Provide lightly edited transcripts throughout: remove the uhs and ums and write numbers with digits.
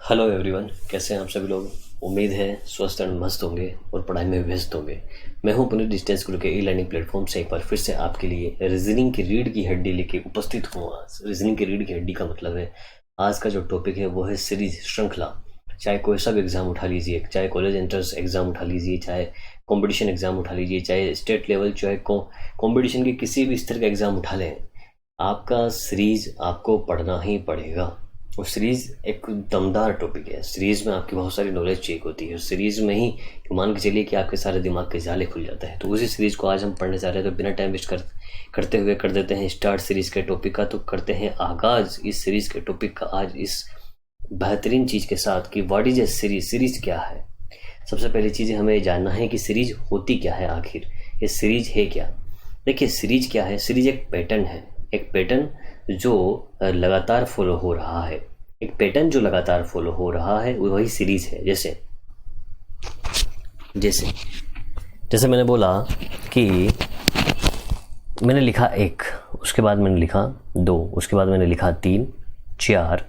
Hello everyone, कैसे हैं आप सभी लोग। उम्मीद है स्वस्थ एंड मस्त होंगे और पढ़ाई में व्यस्त होंगे। मैं हूं पुनीत डिस्टेंस गुरु के ई लर्निंग प्लेटफॉर्म से एक बार फिर से आपके लिए रीजनिंग की रीढ़ की हड्डी लेके उपस्थित हूँ। आज रीजनिंग की रीढ़ की हड्डी का मतलब है, आज का जो टॉपिक है वो है सीरीज, श्रृंखला। चाहे कोई सा भी एग्ज़ाम उठा लीजिए, चाहे कॉलेज एंट्रेंस एग्ज़ाम उठा लीजिए, चाहे कॉम्पिटिशन एग्ज़ाम उठा लीजिए, चाहे स्टेट लेवल, चाहे कॉम्पिटिशन के किसी भी स्तर का एग्ज़ाम उठा लें, आपका सीरीज आपको पढ़ना ही पड़ेगा। और सीरीज़ एक दमदार टॉपिक है। सीरीज़ में आपकी बहुत सारी नॉलेज चेक होती है और सीरीज़ में ही मान के चलिए कि आपके सारे दिमाग के जाले खुल जाते हैं। तो उसी सीरीज़ को आज हम पढ़ने जा रहे हैं। तो बिना टाइम वेस्ट करते हुए कर देते हैं स्टार्ट सीरीज़ के टॉपिक का। तो करते हैं आगाज़ इस सीरीज़ के टॉपिक का आज इस बेहतरीन चीज़ के साथ कि what is a series, series क्या है। सबसे पहली चीज़ हमें जानना है कि सीरीज़ होती क्या है, आखिर ये सीरीज़ है क्या। देखिए सीरीज़ क्या है। सीरीज़ एक पैटर्न है, एक पैटर्न जो लगातार फॉलो हो रहा है। एक पैटर्न जो लगातार फॉलो हो रहा है वही सीरीज है। जैसे जैसे जैसे मैंने बोला कि मैंने लिखा 1, उसके बाद मैंने लिखा 2, उसके बाद मैंने लिखा 3, 4,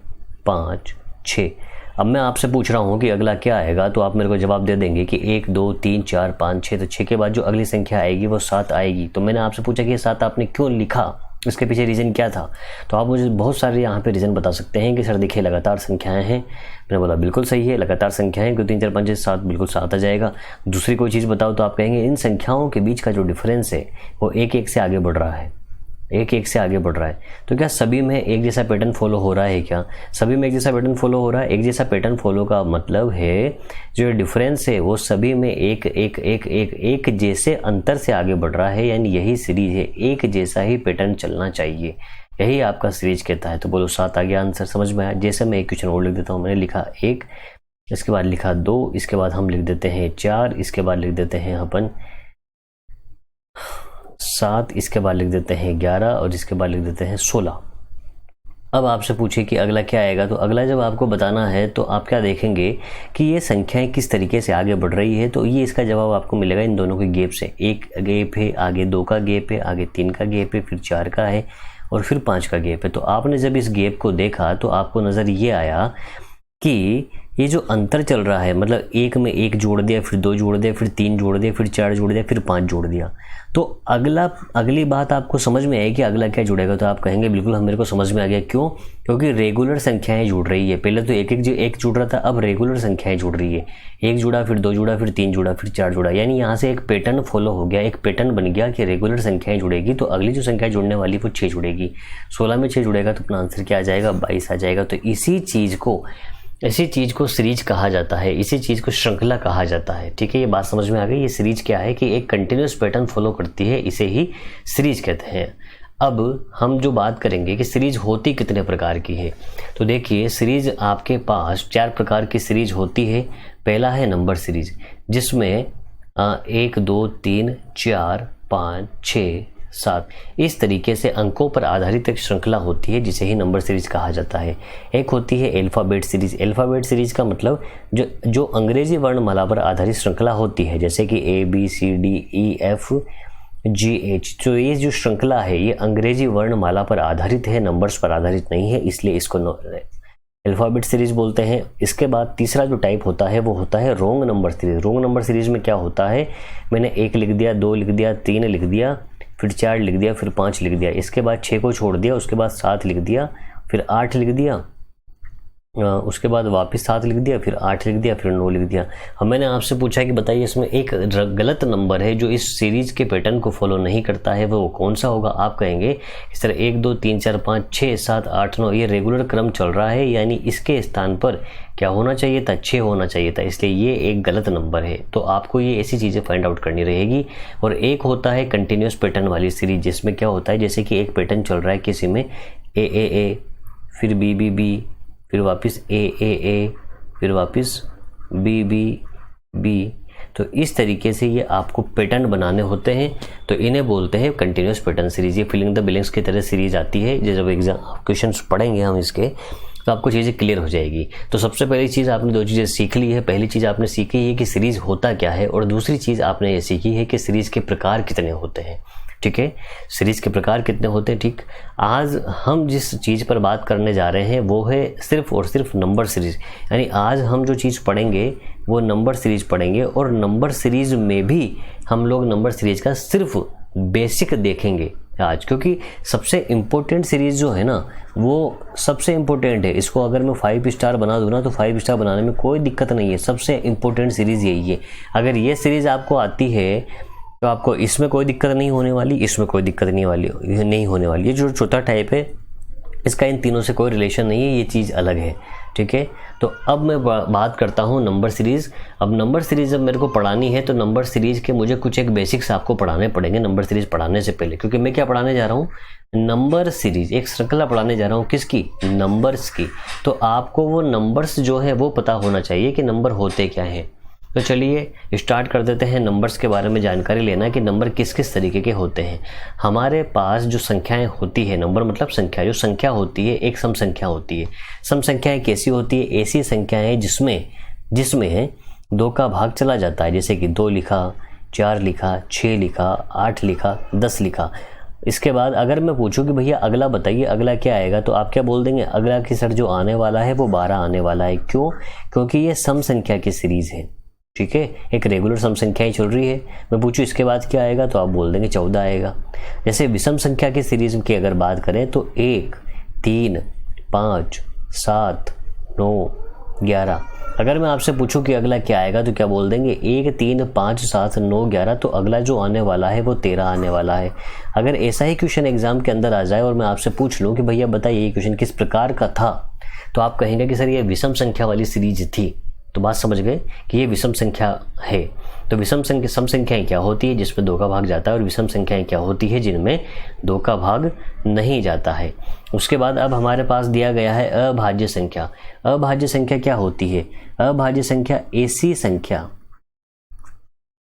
5, 6। अब मैं आपसे पूछ रहा हूँ कि अगला क्या आएगा, तो आप मेरे को जवाब दे देंगे कि 1, 2, 3, 4, 5, 6। तो 6 के बाद जो अगली संख्या आएगी वो 7 आएगी। तो मैंने आपसे पूछा कि ये 7 आपने क्यों लिखा, इसके पीछे रीज़न क्या था। तो आप मुझे बहुत सारे यहाँ पे रीज़न बता सकते हैं कि सर देखिए लगातार संख्याएं हैं। मैंने बोला बिल्कुल सही है, लगातार संख्याएं, क्योंकि 3, 4, 5, 6, 7 बिल्कुल 7 आ जाएगा। दूसरी कोई चीज़ बताओ तो आप कहेंगे इन संख्याओं के बीच का जो डिफरेंस है वो 1-1 से आगे बढ़ रहा है, 1-1 से आगे बढ़ रहा है। तो क्या सभी में एक जैसा पैटर्न फॉलो हो रहा है क्या? सभी में एक जैसा पैटर्न फॉलो हो रहा है। एक जैसा पैटर्न फॉलो का मतलब है जो डिफरेंस है वो सभी में एक जैसे अंतर से आगे बढ़ रहा है, यानी यही सीरीज है। एक जैसा ही पैटर्न चलना चाहिए, यही आपका सीरीज कहता है। तो बोलो 7 आ गया आंसर, समझ में आया। जैसे मैं एक क्वेश्चन और लिख देता हूँ। मैंने लिखा 1, इसके बाद लिखा 2, इसके बाद हम लिख देते हैं 4, इसके बाद लिख देते हैं अपन 7, इसके बाद लिख देते हैं 11 और इसके बाद लिख देते हैं 16। अब आपसे पूछे कि अगला क्या आएगा, तो अगला जब आपको बताना है तो आप क्या देखेंगे कि ये संख्याएं किस तरीके से आगे बढ़ रही है। तो ये इसका जवाब आपको मिलेगा इन दोनों के गैप से। 1 गैप है, आगे 2 का गैप है, आगे 3 का गैप है, फिर 4 का है और फिर 5 का गैप है। तो आपने जब इस गैप को देखा तो आपको नज़र ये आया कि ये जो अंतर चल रहा है, मतलब 1 में 1 जोड़ दिया, फिर 2 जोड़ दिया, फिर 3 जोड़ दिया, फिर 4 जोड़ दिया, फिर 5 जोड़ दिया। तो अगली बात आपको समझ में आई कि अगला क्या जुड़ेगा। तो आप कहेंगे बिल्कुल हम मेरे को समझ में आ गया। क्यों? क्योंकि रेगुलर संख्याएं जुड़ रही है। पहले तो एक जुड़ रहा था, अब रेगुलर संख्याएं जुड़ रही है। 1 जुड़ा, फिर 2 जुड़ा, फिर 3 जुड़ा, फिर 4 जुड़ा, यानी यहाँ से एक पैटर्न फॉलो हो गया। एक पैटर्न बन गया कि रेगुलर संख्याएं जुड़ेगी तो अगली जो संख्या जुड़ने वाली वो 6 जुड़ेगी। 16 में 6 जुड़ेगा तो अपना आंसर क्या आ जाएगा, 22 आ जाएगा। तो इसी चीज़ को सीरीज कहा जाता है, इसी चीज़ को श्रृंखला कहा जाता है। ठीक है, ये बात समझ में आ गई। ये सीरीज क्या है कि एक कंटिन्यूस पैटर्न फॉलो करती है, इसे ही सीरीज कहते हैं। अब हम जो बात करेंगे कि सीरीज होती कितने प्रकार की है, तो देखिए सीरीज आपके पास 4 प्रकार की सीरीज होती है। पहला है नंबर सीरीज, जिसमें 1, 2, 3, 4, 5, 6, 7 इस तरीके से अंकों पर आधारित एक श्रृंखला होती है, जिसे ही नंबर सीरीज कहा जाता है। एक होती है अल्फ़ाबेट सीरीज। अल्फ़ाबेट सीरीज का मतलब जो अंग्रेजी वर्णमाला पर आधारित श्रृंखला होती है, जैसे कि ABCDEFGH। तो ये जो श्रृंखला है ये अंग्रेजी वर्णमाला पर आधारित है, नंबर्स पर आधारित नहीं है, इसलिए इसको अल्फ़ाबेट सीरीज बोलते हैं। इसके बाद तीसरा जो टाइप होता है वो होता है wrong number series. Wrong number series में क्या होता है, मैंने 1 लिख दिया, 2 लिख दिया, 3 लिख दिया, फिर 4 लिख दिया, फिर 5 लिख दिया, इसके बाद 6 को छोड़ दिया, उसके बाद 7 लिख दिया, फिर 8 लिख दिया, उसके बाद वापस 7 लिख दिया, फिर 8 लिख दिया, फिर 9 लिख दिया। हम मैंने आपसे पूछा कि बताइए इसमें एक गलत नंबर है जो इस सीरीज के पैटर्न को फॉलो नहीं करता है, वो कौन सा होगा। आप कहेंगे इस तरह 1, 2, 3, 4, 5, 6, 7, 8, 9 ये रेगुलर क्रम चल रहा है, यानी इसके स्थान पर क्या होना चाहिए था, 6 होना चाहिए था, इसलिए ये एक गलत नंबर है। तो आपको ये ऐसी चीज़ें फाइंड आउट करनी रहेगी। और एक होता है कंटिन्यूस पैटर्न वाली सीरीज, जिसमें क्या होता है, जैसे कि एक पैटर्न चल रहा है किसी में A, फिर B, फिर वापस A, फिर वापस B। तो इस तरीके से ये आपको पैटर्न बनाने होते हैं, तो इन्हें बोलते हैं कंटिन्यूस पैटर्न सीरीज। ये फिलिंग द ब्लैंक्स की तरह सीरीज आती है। जब एग्जाम क्वेश्चंस पढ़ेंगे हम इसके, तो आपको चीज़ें क्लियर हो जाएगी। तो सबसे पहली चीज़ आपने 2 चीज़ें सीख ली है। पहली चीज़ आपने सीखी है कि सीरीज़ होता क्या है, और दूसरी चीज़ आपने ये सीखी है कि सीरीज़ के प्रकार कितने होते हैं। ठीक है। सीरीज के प्रकार कितने होते हैं, ठीक। आज हम जिस चीज़ पर बात करने जा रहे हैं वो है सिर्फ और सिर्फ नंबर सीरीज, यानी आज हम जो चीज़ पढ़ेंगे वो नंबर सीरीज पढ़ेंगे, और नंबर सीरीज में भी हम लोग नंबर सीरीज का सिर्फ बेसिक देखेंगे आज, क्योंकि सबसे इम्पोर्टेंट सीरीज़ जो है ना वो सबसे इम्पोर्टेंट है। इसको अगर मैं 5 स्टार बना दूँ ना तो 5 स्टार बनाने में कोई दिक्कत नहीं है, सबसे इम्पोर्टेंट सीरीज़ यही है। अगर ये सीरीज़ आपको आती है तो आपको इसमें कोई दिक्कत नहीं होने वाली, इसमें कोई दिक्कत नहीं होने वाली। ये जो चौथा टाइप है इसका इन तीनों से कोई रिलेशन नहीं है, ये चीज़ अलग है, ठीक है। तो अब मैं बात करता हूँ नंबर सीरीज़। अब नंबर सीरीज़ जब मेरे को पढ़ानी है तो नंबर सीरीज़ के मुझे कुछ एक बेसिक्स आपको पढ़ाने पड़ेंगे नंबर सीरीज़ पढ़ाने से पहले, क्योंकि मैं क्या पढ़ाने जा रहा हूँ, नंबर सीरीज़, एक श्रृंखला पढ़ाने जा रहा हूँ। किसकी? नंबर्स की। तो आपको वो नंबर्स जो है वो पता होना चाहिए कि नंबर होते क्या हैं। तो चलिए स्टार्ट कर देते हैं नंबर्स के बारे में जानकारी लेना कि नंबर किस किस तरीके के होते हैं। हमारे पास जो संख्याएं होती है, नंबर मतलब संख्या, जो संख्या होती है एक सम संख्या होती है। सम संख्याएं कैसी होती है? ऐसी संख्याएं जिसमें 2 का भाग चला जाता है, जैसे कि 2 लिखा, 4 लिखा, 6 लिखा, 8 लिखा, 10 लिखा। इसके बाद अगर मैं पूछूं कि भैया अगला बताइए, अगला क्या आएगा, तो आप क्या बोल देंगे? अगला की सर जो आने वाला है वो 12 आने वाला है। क्यों? क्योंकि ये सम संख्या की सीरीज़ है, ठीक है। एक रेगुलर सम संख्याएं चल रही है। मैं पूछूं इसके बाद क्या आएगा, तो आप बोल देंगे 14 आएगा। जैसे विषम संख्या की सीरीज की अगर बात करें तो 1, 3, 5, 7, 9, 11। अगर मैं आपसे पूछूं कि अगला क्या आएगा तो क्या बोल देंगे? 1, 3, 5, 7, 9, 11। तो अगला जो आने वाला है वो 13 आने वाला है। अगर ऐसा ही क्वेश्चन एग्जाम के अंदर आ जाए और मैं आपसे पूछ लूँ कि भैया बताइए ये क्वेश्चन किस प्रकार का था, तो आप कहेंगे कि सर ये विषम संख्या वाली सीरीज थी। तो बात समझ गए कि ये विषम संख्या है। तो विषम संख्या, सम संख्याएं क्या होती है जिसमें 2 का भाग जाता है, और विषम संख्याएं क्या होती है जिनमें 2 का भाग नहीं जाता है। उसके बाद अब हमारे पास दिया गया है अभाज्य संख्या। अभाज्य संख्या क्या होती है? अभाज्य संख्या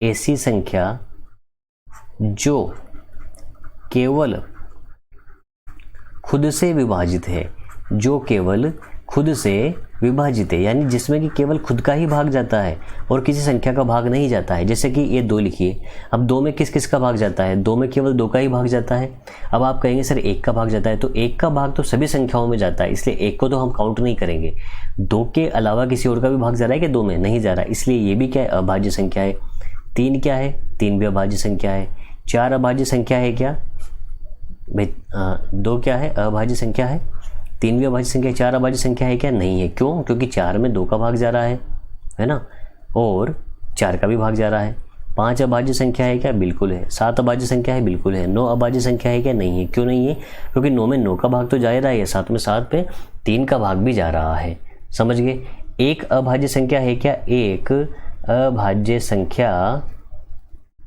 ऐसी संख्या जो केवल खुद से विभाजित है, जो केवल खुद से विभाजित है, यानी जिसमें कि केवल खुद का ही भाग जाता है और किसी संख्या का भाग नहीं जाता है। जैसे कि ये 2 लिखिए, अब 2 में किस किस का भाग जाता है? 2 में केवल 2 का ही भाग जाता है। अब आप कहेंगे सर 1 का भाग जाता है, तो 1 का भाग तो सभी संख्याओं में जाता है, इसलिए 1 को तो हम काउंट नहीं करेंगे। 2 के अलावा किसी और का भी भाग जा रहा है कि 2 में नहीं जा रहा, इसलिए ये भी क्या है? अभाज्य संख्या है। 3 क्या है? 3 भी अभाज्य संख्या है। 4 अभाज्य संख्या है क्या भाई? 2 क्या है? अभाज्य संख्या है। 3 भी अभाज्य संख्या है। 4 अभाज्य संख्या है क्या? नहीं है। क्यों? क्योंकि 4 में 2 का भाग जा रहा है ना, और 4 का भी भाग जा रहा है। 5 अभाज्य संख्या है क्या? बिल्कुल है। 7 अभाज्य संख्या है? बिल्कुल है। 9 अभाज्य संख्या है क्या? नहीं है। क्यों नहीं है? क्योंकि 9 में 9 का भाग तो जा रहा है, 7 में 7 पे 3 का भाग भी जा रहा है। समझ गए? 1 अभाज्य संख्या है क्या? 1 अभाज्य संख्या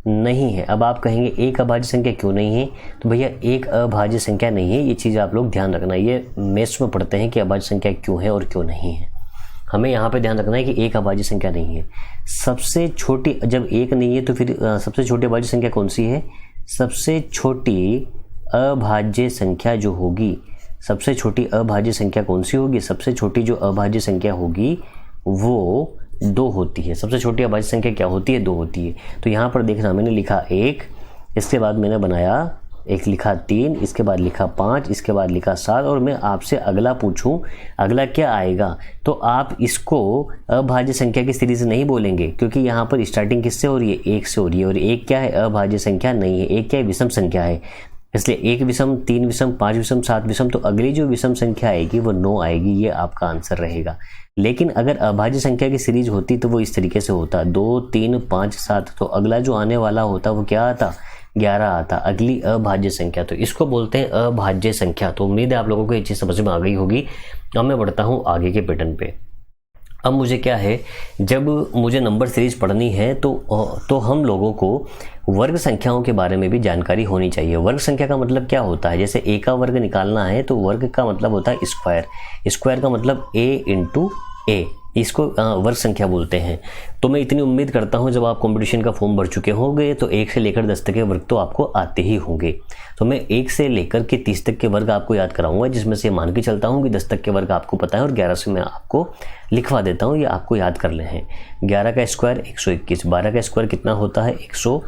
नहीं है। अब आप कहेंगे 1 अभाज्य संख्या क्यों नहीं है? तो भैया 1 अभाज्य संख्या नहीं है, ये चीज़ आप लोग ध्यान रखना। ये मैथ्स में पढ़ते हैं कि अभाज्य संख्या क्यों है और क्यों नहीं है। हमें यहाँ पे ध्यान रखना है कि 1 अभाज्य संख्या नहीं है। सबसे छोटी, जब 1 नहीं है तो फिर सबसे छोटी अभाज्य संख्या कौन सी है? सबसे छोटी अभाज्य संख्या जो होगी, सबसे छोटी अभाज्य संख्या कौन सी होगी? सबसे छोटी जो अभाज्य संख्या होगी वो 2 होती है। सबसे छोटी अभाज्य संख्या क्या होती है? 2 होती है। तो यहाँ पर देखना, मैंने लिखा 1, इसके बाद मैंने बनाया एक, लिखा 3, इसके बाद लिखा 5, इसके बाद लिखा 7, और मैं आपसे अगला पूछूं अगला क्या आएगा, तो आप इसको अभाज्य संख्या की सीरीज नहीं बोलेंगे, क्योंकि यहाँ पर स्टार्टिंग किससे हो रही है? 1 से हो रही है, और 1 क्या है? अभाज्य संख्या नहीं है। 1 क्या है? विषम संख्या है। इसलिए 1 विषम, 3 विषम, 5 विषम, 7 विषम, तो अगली जो विषम संख्या आएगी वो 9 आएगी। ये आपका आंसर रहेगा। लेकिन अगर अभाज्य संख्या की सीरीज होती तो वो इस तरीके से होता, 2, 3, 5, 7, तो अगला जो आने वाला होता वो क्या आता? 11 आता, अगली अभाज्य संख्या। तो इसको बोलते हैं अभाज्य संख्या। तो उम्मीद है आप लोगों को ये चीज़ समझ में आ गई होगी। अब मैं बढ़ता हूँ आगे के पैटर्न पे। अब मुझे क्या है, जब मुझे नंबर सीरीज पढ़नी है तो हम लोगों को वर्ग संख्याओं के बारे में भी जानकारी होनी चाहिए। वर्ग संख्या का मतलब क्या होता है? जैसे a का वर्ग निकालना है तो वर्ग का मतलब होता है स्क्वायर। स्क्वायर का मतलब a इंटू ए, इसको वर्ग संख्या बोलते हैं। तो मैं इतनी उम्मीद करता हूं जब आप कंपटीशन का फॉर्म भर चुके होंगे तो 1 से लेकर 10 तक के वर्ग तो आपको आते ही होंगे। तो मैं 1 से लेकर के 30 तक के वर्ग आपको याद कराऊंगा, जिसमें से मान के चलता हूं कि 10 तक के वर्ग आपको पता है, और 11 से मैं आपको लिखवा देता हूं, ये आपको याद कर ले हैं। 11 का स्क्वायर 121, 12 का स्क्वायर कितना होता है? 100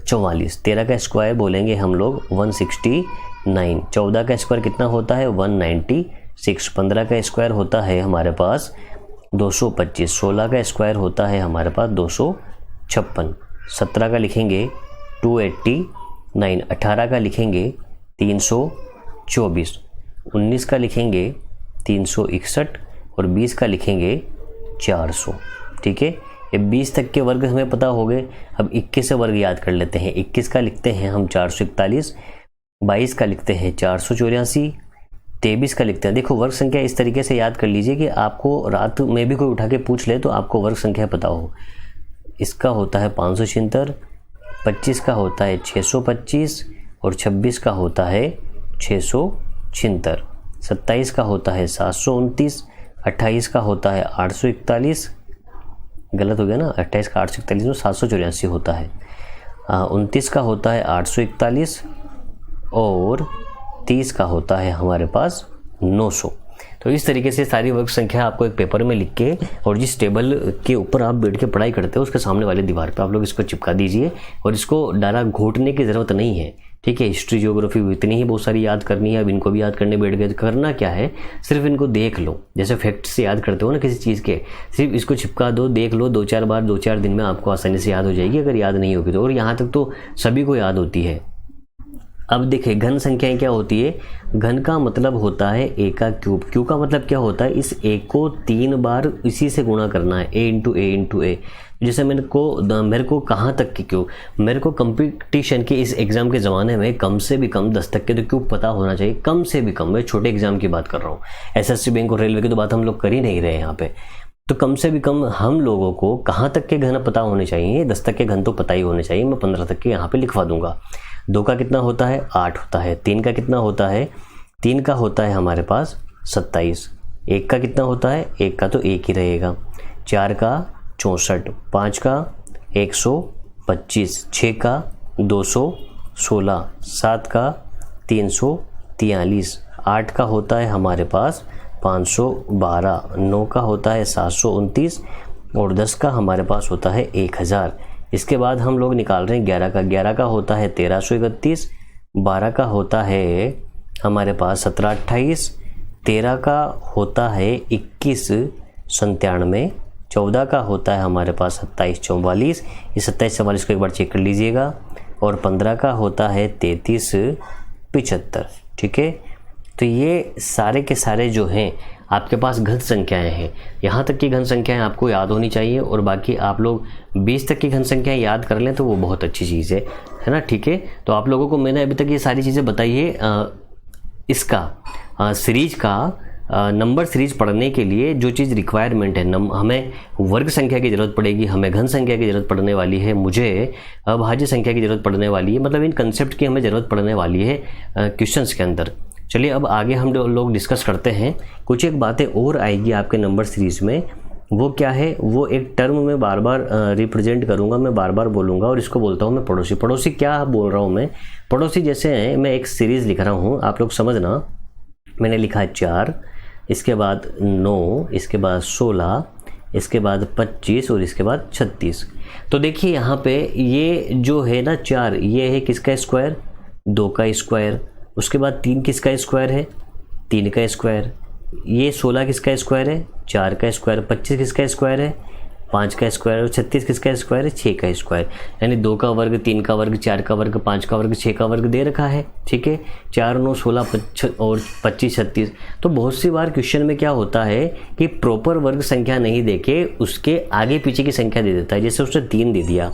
44। 13 का स्क्वायर बोलेंगे हम लोग 169। 14 का स्क्वायर कितना होता है 196। 15 का स्क्वायर होता है हमारे पास 225। 16 का स्क्वायर होता है हमारे पास 256। 17 का लिखेंगे 289। 18 का लिखेंगे 324। 19 का लिखेंगे 361 और 20 का लिखेंगे 400। ठीक है, ये 20 तक के वर्ग हमें पता हो गए। अब 21 से वर्ग याद कर लेते हैं। 21 का लिखते हैं हम 441। 22 का लिखते हैं 484। 23 का लिखते हैं। देखो वर्ग संख्या इस तरीके से याद कर लीजिए कि आपको रात में भी कोई उठा के पूछ ले तो आपको वर्ग संख्या पता हो। इसका होता है 576, 25 का होता है 625 और 26 का होता है 676। 27 का होता है 729। 28 का होता है 841, गलत हो गया ना, 28 का 841 में 784 होता है। 29 का होता है 841 और 30 का होता है हमारे पास 900। तो इस तरीके से सारी वर्ग संख्या आपको एक पेपर में लिख के और जिस टेबल के ऊपर आप बैठ के पढ़ाई करते हो उसके सामने वाले दीवार पे आप लोग इसको चिपका दीजिए और इसको डायरा घोटने की ज़रूरत नहीं है। ठीक है, हिस्ट्री ज्योग्राफी इतनी ही बहुत सारी याद करनी है। अब इनको भी याद करने बैठ गए तो करना क्या है, सिर्फ इनको देख लो। जैसे फैक्ट्स से याद करते हो ना किसी चीज़ के, सिर्फ इसको चिपका दो, देख लो 2-4 बार, 2-4 दिन में आपको आसानी से याद हो जाएगी अगर याद नहीं होगी तो। और यहाँ तक तो सभी को याद होती है। अब देखिए घन संख्याएं क्या होती है। घन का मतलब होता है ए का क्यूब। क्यू का मतलब क्या होता है, इस ए को 3 बार इसी से गुणा करना है, ए इंटू ए इंटू ए। जैसे मेरे को कहाँ तक के क्यूब, मेरे को कंपटीशन के इस एग्जाम के ज़माने में कम से भी कम 10 तक के तो क्यूब पता होना चाहिए, कम से भी कम। मैं छोटे एग्जाम की बात कर रहा हूँ, एसएससी बैंक और रेलवे की तो बात हम लोग कर ही नहीं रहे यहाँ पे। तो कम से भी कम हम लोगों को कहाँ तक के घन पता होने चाहिए, 10 तक के घन तो पता ही होने चाहिए। मैं 15 तक के यहाँ पे लिखवा दूंगा। 2 का कितना होता है 8 होता है। 3 का कितना होता है, 3 का होता है हमारे पास 27। 1 का कितना होता है, 1 का तो 1 ही रहेगा। 4 का 64। 5 का 125। 6 का 216। 7 का 343। 8 का होता है हमारे पास 512। 9 का होता है 729 और 10 का हमारे पास होता है 1000। इसके बाद हम लोग निकाल रहे हैं 11 का। 11 का होता है 1331। 12 का होता है हमारे पास 1728। 13 का होता है 2197। 14 का होता है हमारे पास 2744। ये 2744 को एक बार चेक कर लीजिएगा। और 15 का होता है 3375। ठीक है, तो ये सारे के सारे जो हैं आपके पास घन संख्याएं हैं। यहाँ तक की घन संख्याएं आपको याद होनी चाहिए और बाकी आप लोग 20 तक की घन संख्याएं याद कर लें तो वो बहुत अच्छी चीज़ है ना। ठीक है, तो आप लोगों को मैंने अभी तक ये सारी चीज़ें बताई है। इसका सीरीज का नंबर सीरीज पढ़ने के लिए जो चीज़ रिक्वायरमेंट है, हमें वर्ग संख्या की ज़रूरत पड़ेगी, हमें घन संख्या की ज़रूरत पड़ने वाली है, मुझे अभाज्य संख्या की ज़रूरत पड़ने वाली है, मतलब इन कंसेप्ट की हमें ज़रूरत पड़ने वाली है क्वेश्चंस के अंदर। चलिए अब आगे हम लोग डिस्कस करते हैं। कुछ एक बातें और आएगी आपके नंबर सीरीज में, वो क्या है, वो एक टर्म में बार बार रिप्रेजेंट करूँगा, मैं बार बार बोलूँगा और इसको बोलता हूँ मैं पड़ोसी। पड़ोसी क्या बोल रहा हूँ मैं, पड़ोसी जैसे हैं, मैं एक सीरीज़ लिख रहा हूँ, आप लोग समझना। मैंने लिखा है 4, इसके बाद 9, इसके बाद 16, इसके बाद 25 और इसके बाद 36। तो देखिए यहाँ पे ये जो है ना 4, ये है किसका स्क्वायर, 2 का स्क्वायर। उसके बाद 3 किसका स्क्वायर है, 3 का स्क्वायर। ये 16 किसका स्क्वायर है, 4 का स्क्वायर। 25 किसका स्क्वायर है, 5 का स्क्वायर। और 36 किसका स्क्वायर है, 6 का स्क्वायर। यानी 2 का वर्ग, 3 का वर्ग, 4 का वर्ग, 5 का वर्ग, 6 का वर्ग दे रखा है। ठीक है, 4, 9, 16 और 25, 36। तो बहुत सी बार क्वेश्चन में क्या होता है कि प्रॉपर वर्ग संख्या नहीं देके उसके आगे पीछे की संख्या दे देता है। जैसे उसने 3 दे दिया,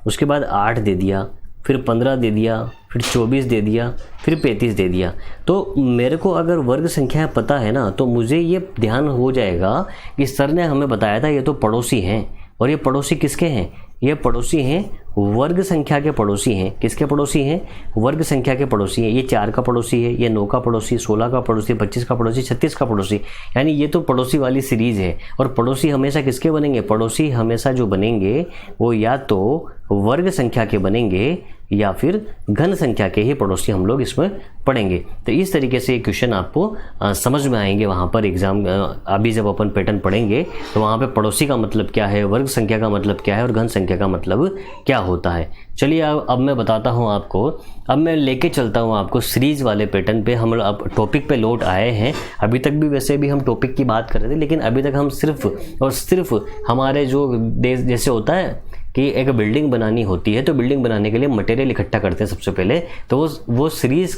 उसके बाद 8 दे दिया, फिर 15 दे दिया, फिर 24 दे दिया, फिर 35 दे दिया। तो मेरे को अगर वर्ग संख्या पता है ना तो मुझे ये ध्यान हो जाएगा कि सर ने हमें बताया था ये तो पड़ोसी हैं। और ये पड़ोसी किसके हैं, ये पड़ोसी हैं वर्ग संख्या के पड़ोसी हैं। किसके पड़ोसी हैं, वर्ग संख्या के पड़ोसी हैं। ये 4 का पड़ोसी है, ये 9 का पड़ोसी, 16 का पड़ोसी, 25 का पड़ोसी, 36 का पड़ोसी। यानी ये तो पड़ोसी वाली सीरीज है। और पड़ोसी हमेशा किसके बनेंगे, पड़ोसी हमेशा जो बनेंगे वो या तो वर्ग संख्या के बनेंगे या फिर घन संख्या के ही पड़ोसी हम लोग इसमें पढ़ेंगे। तो इस तरीके से ये क्वेश्चन आपको समझ में आएंगे वहाँ पर एग्जाम। अभी जब अपन पैटर्न पढ़ेंगे तो वहाँ पे पड़ोसी का मतलब क्या है, वर्ग संख्या का मतलब क्या है और घन संख्या का मतलब क्या होता है। चलिए अब मैं बताता हूँ आपको। अब मैं लेके चलता हूँ आपको सीरीज वाले पैटर्न पे। हम अब टॉपिक पे लौट आए हैं। अभी तक भी वैसे भी हम टॉपिक की बात कर रहे थे, लेकिन अभी तक हम सिर्फ और सिर्फ हमारे जो जैसे होता है कि एक बिल्डिंग बनानी होती है, तो बिल्डिंग बनाने के लिए मटेरियल इकट्ठा करते हैं सबसे पहले। तो वो सीरीज़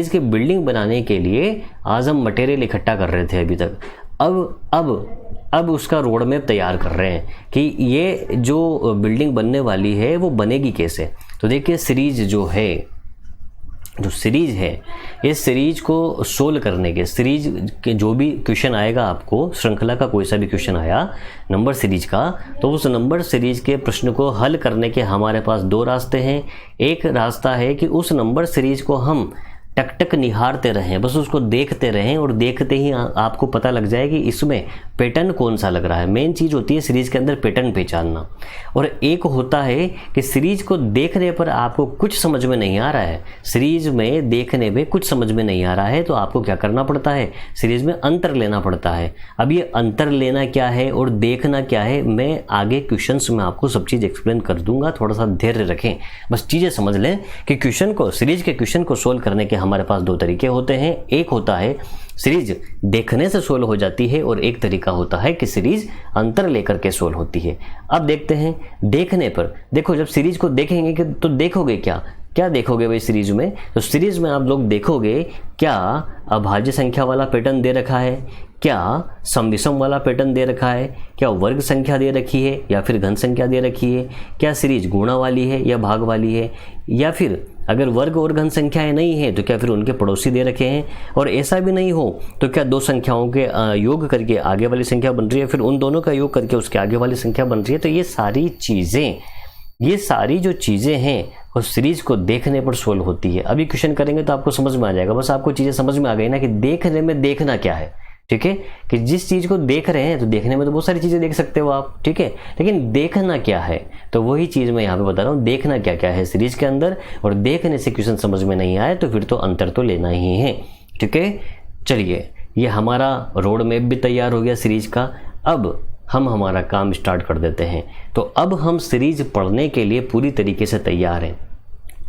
की बिल्डिंग बनाने के लिए आज हम मटेरियल इकट्ठा कर रहे थे अभी तक। अब उसका रोड मैप तैयार कर रहे हैं कि ये जो बिल्डिंग बनने वाली है वो बनेगी कैसे। तो देखिए सीरीज है, इस सीरीज को सोल्व करने के, सीरीज के जो भी क्वेश्चन आएगा आपको, श्रृंखला का कोई सा भी क्वेश्चन आया नंबर सीरीज का, तो उस नंबर सीरीज के प्रश्न को हल करने के हमारे पास दो रास्ते हैं। एक रास्ता है कि उस नंबर सीरीज को हम टक टक निहारते रहें, बस उसको देखते रहें और देखते ही आपको पता लग जाए कि इसमें पैटर्न कौन सा लग रहा है। मेन चीज़ होती है सीरीज के अंदर पैटर्न पहचानना। और एक होता है कि सीरीज को देखने पर आपको कुछ समझ में नहीं आ रहा है, सीरीज में देखने में कुछ समझ में नहीं आ रहा है, तो आपको क्या करना पड़ता है, सीरीज में अंतर लेना पड़ता है। अब ये अंतर लेना क्या है और देखना क्या है, मैं आगे क्वेश्चंस में आपको सब चीज़ एक्सप्लेन कर दूंगा। थोड़ा सा धैर्य रखें, बस चीज़ें समझ लें कि क्वेश्चन को, सीरीज के क्वेश्चन को सोल्व करने के हमारे पास दो तरीके होते हैं। एक होता है सीरीज देखने से सोल्व हो जाती है और एक तरीका होता है कि सीरीज अंतर लेकर के सोल्व होती है। अब देखते हैं देखने पर। देखो, जब सीरीज को देखेंगे कि तो देखोगे क्या देखोगे भाई सीरीज में? तो सीरीज में आप लोग देखोगे क्या अभाज्य संख्या वाला पैटर्न दे रखा है, क्या सम विषम वाला पैटर्न दे रखा है, क्या वर्ग संख्या दे रखी है या फिर घन संख्या दे रखी है, क्या सीरीज गुणा वाली है या भाग वाली है, या फिर अगर वर्ग और घन संख्याएं नहीं है तो क्या फिर उनके पड़ोसी दे रखे हैं, और ऐसा भी नहीं हो तो क्या दो संख्याओं के योग करके आगे वाली संख्या बन रही है, फिर उन दोनों का योग करके उसके आगे वाली संख्या बन रही है। तो ये सारी जो चीज़ें हैं वो सीरीज को देखने पर सोल्व होती है। अभी क्वेश्चन करेंगे तो आपको समझ में आ जाएगा। बस आपको चीज़ें समझ में आ गई ना कि देखने में देखना क्या है, ठीक है, कि जिस चीज़ को देख रहे हैं तो देखने में तो बहुत सारी चीज़ें देख सकते हो आप, ठीक है, लेकिन देखना क्या है, तो वही चीज़ मैं यहाँ पे बता रहा हूँ। देखना क्या क्या है सीरीज के अंदर, और देखने से क्वेश्चन समझ में नहीं आए तो फिर तो अंतर तो लेना ही है, ठीक है। चलिए, ये हमारा रोड मैप भी तैयार हो गया सीरीज का। अब हम हमारा काम स्टार्ट कर देते हैं। तो अब हम सीरीज पढ़ने के लिए पूरी तरीके से तैयार हैं।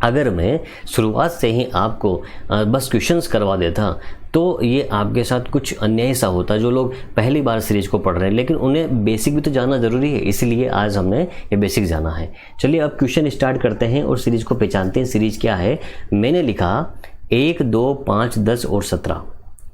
अगर मैं शुरुआत से ही आपको बस क्वेश्चंस करवा देता तो ये आपके साथ कुछ अन्याय सा होता। जो लोग पहली बार सीरीज को पढ़ रहे हैं, लेकिन उन्हें बेसिक भी तो जानना ज़रूरी है, इसलिए आज हमने ये बेसिक जाना है। चलिए अब क्वेश्चन स्टार्ट करते हैं और सीरीज को पहचानते हैं। सीरीज क्या है? मैंने लिखा 1, 2, 5, 10 और 17।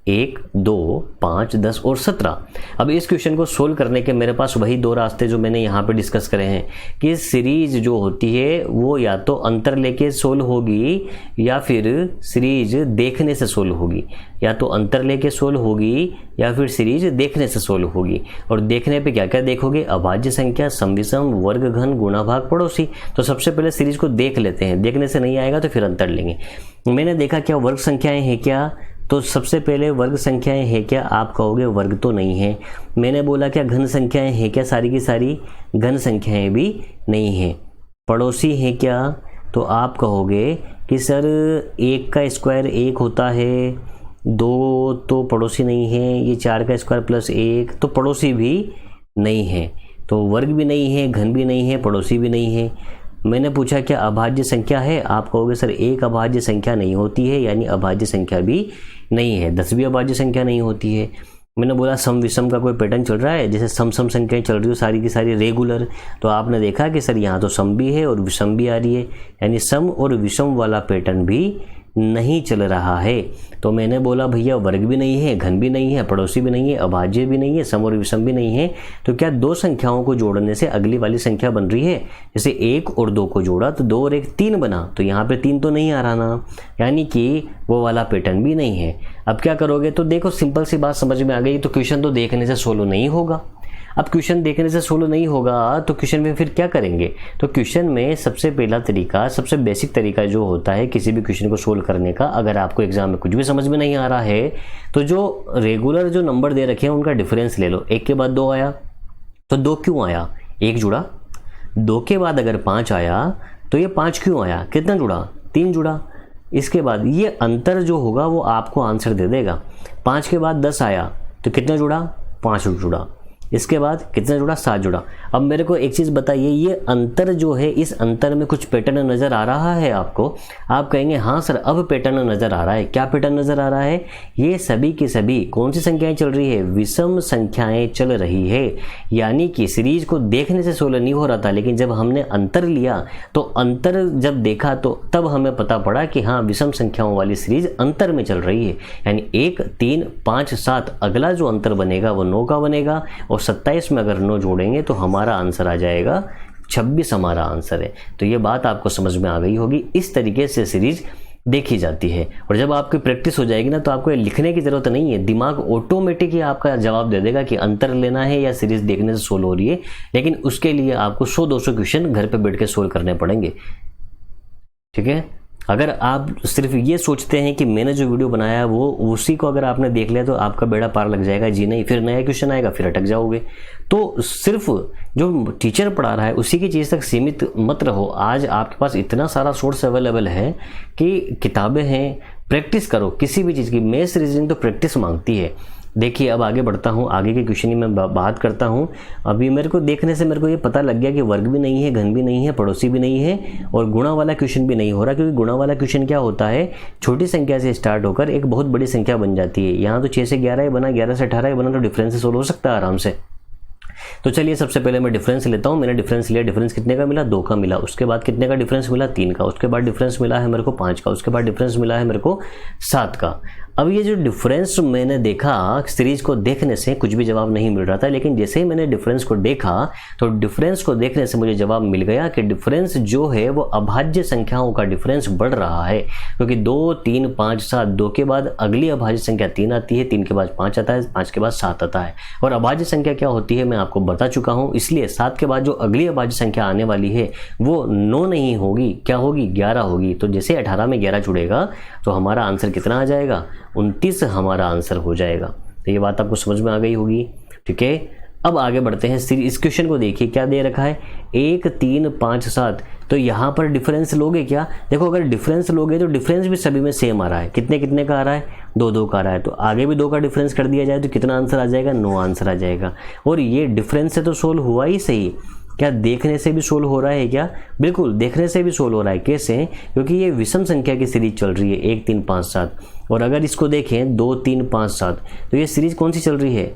1, 2, 5, 10 और 17। अब इस क्वेश्चन को सोल्व करने के मेरे पास वही दो रास्ते जो मैंने यहाँ पे डिस्कस करे हैं कि सीरीज जो होती है वो या तो अंतर लेके सोल्व होगी या फिर सीरीज देखने से सोल्व होगी, या तो अंतर लेके सोल्व होगी या फिर सीरीज देखने से सोल्व होगी। और देखने पे क्या क्या देखोगे? अभाज्य संख्या, सम विषम, वर्ग, घन, गुणा, भाग, पड़ोसी। तो सबसे पहले सीरीज को देख लेते हैं, देखने से नहीं आएगा तो फिर अंतर लेंगे। मैंने देखा क्या वर्ग संख्याएं हैं क्या, तो सबसे पहले वर्ग संख्याएं हैं क्या? आप कहोगे वर्ग तो नहीं है। मैंने बोला क्या घन संख्याएं हैं क्या? सारी की सारी घन संख्याएं भी नहीं हैं। पड़ोसी हैं क्या? तो आप कहोगे कि सर 1 का स्क्वायर 1 होता है, 2 तो पड़ोसी नहीं है, ये 4 का स्क्वायर प्लस 1 तो पड़ोसी भी नहीं है। तो वर्ग भी नहीं है, घन भी नहीं है, पड़ोसी भी नहीं है। मैंने पूछा क्या अभाज्य संख्या है? आप कहोगे सर 1 अभाज्य संख्या नहीं होती है, यानी अभाज्य संख्या भी नहीं है, 10 भी अभाज्य संख्या नहीं होती है। मैंने बोला सम विषम का कोई पैटर्न चल रहा है, जैसे सम संख्याएं चल रही हो सारी की सारी रेगुलर, तो आपने देखा कि सर यहाँ तो सम भी है और विषम भी आ रही है, यानी सम और विषम वाला पैटर्न भी नहीं चल रहा है। तो मैंने बोला भैया वर्ग भी नहीं है, घन भी नहीं है, पड़ोसी भी नहीं है, अभाज्य भी नहीं है, सम और विषम भी नहीं है, तो क्या दो संख्याओं को जोड़ने से अगली वाली संख्या बन रही है? जैसे 1 और 2 को जोड़ा तो 2 और 1 3 बना, तो यहाँ पे 3 तो नहीं आ रहा ना, यानी कि वो वाला पैटर्न भी नहीं है। अब क्या करोगे? तो देखो सिंपल सी बात समझ में आ गई। तो क्वेश्चन तो देखने से सोल्व नहीं होगा। अब क्वेश्चन देखने से सोल्व नहीं होगा तो क्वेश्चन में फिर क्या करेंगे? तो क्वेश्चन में सबसे पहला तरीका, सबसे बेसिक तरीका जो होता है किसी भी क्वेश्चन को सोल्व करने का, अगर आपको एग्जाम में कुछ भी समझ में नहीं आ रहा है तो जो रेगुलर जो नंबर दे रखे हैं उनका डिफरेंस ले लो। 1 के बाद 2 आया तो 2 क्यों आया? 1 जुड़ा। 2 के बाद अगर 5 आया तो ये 5 क्यों आया? कितना जुड़ा? 3 जुड़ा। इसके बाद ये अंतर जो होगा वो आपको आंसर दे देगा। 5 के बाद 10 आया तो कितना जुड़ा? 5 जुड़ा। इसके बाद कितना जुड़ा, 7 जुड़ा। अब मेरे को एक चीज़ बताइए, ये अंतर जो है, इस अंतर में कुछ पैटर्न नज़र आ रहा है आपको? आप कहेंगे हाँ सर अब पैटर्न नज़र आ रहा है। क्या पैटर्न नज़र आ रहा है? ये सभी की सभी कौन सी संख्याएं चल रही है? विषम संख्याएं चल रही है। यानी कि सीरीज को देखने से 16 नहीं हो रहा था, लेकिन जब हमने अंतर लिया तो अंतर जब देखा तो तब हमें पता पड़ा कि हाँ विषम संख्याओं वाली सीरीज अंतर में चल रही है। यानी 1, 3, 5, 7 अगला जो अंतर बनेगा वो 9 का बनेगा, और 27 में अगर 9 जोड़ेंगे तो हमारा आंसर आ जाएगा 26 हमारा आंसर है। तो ये बात आपको समझ में आ गई होगी। इस तरीके से सीरीज देखी जाती है। और जब आपकी प्रैक्टिस हो जाएगी ना तो आपको लिखने की ज़रूरत नहीं है, दिमाग ऑटोमेटिक ही आपका जवाब दे देगा कि अंतर लेना है या सीरीज देखने से सोल्व हो रही है। लेकिन उसके लिए आपको 100-200 क्वेश्चन घर पे बैठ के सोल्व करने पड़ेंगे। ठीक है, अगर आप सिर्फ ये सोचते हैं कि मैंने जो वीडियो बनाया है वो उसी को अगर आपने देख लिया तो आपका बेड़ा पार लग जाएगा। जी नहीं, फिर नया क्वेश्चन आएगा, फिर अटक जाओगे। तो सिर्फ जो टीचर पढ़ा रहा है उसी की चीज़ तक सीमित मत रहो। आज आपके पास इतना सारा सोर्स अवेलेबल है कि किताबें हैं, प्रैक्टिस करो किसी भी चीज़ की। मैथ्स रीजनिंग तो प्रैक्टिस मांगती है। देखिए अब आगे बढ़ता हूँ, आगे के क्वेश्चन की मैं बात करता हूँ। अभी मेरे को देखने से मेरे को ये पता लग गया कि वर्ग भी नहीं है, घन भी नहीं है, पड़ोसी भी नहीं है, और गुणा वाला क्वेश्चन भी नहीं हो रहा। क्योंकि गुणा वाला क्वेश्चन क्या होता है, छोटी संख्या से स्टार्ट होकर एक बहुत बड़ी संख्या बन जाती है। यहाँ तो 6 से 11 ही बना, 11 से 18 ही बना, तो डिफरेंस से सोल्व हो सकता है आराम से। तो चलिए सबसे पहले मैं डिफरेंस लेता हूँ। मैंने डिफरेंस लिया, डिफरेंस कितने का मिला? 2 का मिला। उसके बाद कितने का डिफरेंस मिला? 3 का। उसके बाद डिफरेंस मिला है मेरे को 5 का। उसके बाद डिफरेंस मिला है मेरे को 7 का। अब ये जो डिफरेंस मैंने देखा, सीरीज को देखने से कुछ भी जवाब नहीं मिल रहा था, लेकिन जैसे ही मैंने डिफरेंस को देखा तो डिफरेंस को देखने से मुझे जवाब मिल गया कि डिफरेंस जो है वो अभाज्य संख्याओं का डिफरेंस बढ़ रहा है। क्योंकि 2, 3, 5, 7, 2 के बाद अगली अभाज्य संख्या 3 आती है, 3 के बाद 5 आता है, 5 के बाद 7 आता है। और अभाज्य संख्या क्या होती है मैं आपको बता चुका हूँ, इसलिए 7 के बाद जो अगली अभाज्य संख्या आने वाली है वो 9 नहीं होगी, क्या होगी? 11 होगी। तो जैसे 18 में 11 जुड़ेगा तो हमारा आंसर कितना आ जाएगा? 29 हमारा आंसर हो जाएगा। तो ये बात आपको समझ में आ गई होगी। ठीक है, अब आगे बढ़ते हैं। इस क्वेश्चन को देखिए क्या दे रखा है, 1, 3, 5, 7। तो यहाँ पर डिफरेंस लोगे क्या? देखो अगर डिफरेंस लोगे तो डिफरेंस भी सभी में सेम आ रहा है। कितने कितने का आ रहा है? 2-2 का आ रहा है। तो आगे भी 2 का डिफरेंस कर दिया जाए तो कितना आंसर आ जाएगा? 9 आंसर आ जाएगा। और ये डिफरेंस से तो सोल्व हुआ ही सही, क्या देखने से भी सोल्व हो रहा है क्या? बिल्कुल देखने से भी सोल्व हो रहा है। कैसे? क्योंकि ये विषम संख्या की सीरीज चल रही है 1, 3, 5, 7। और अगर इसको देखें 2, 3, 5, 7, तो ये सीरीज कौन सी चल रही है?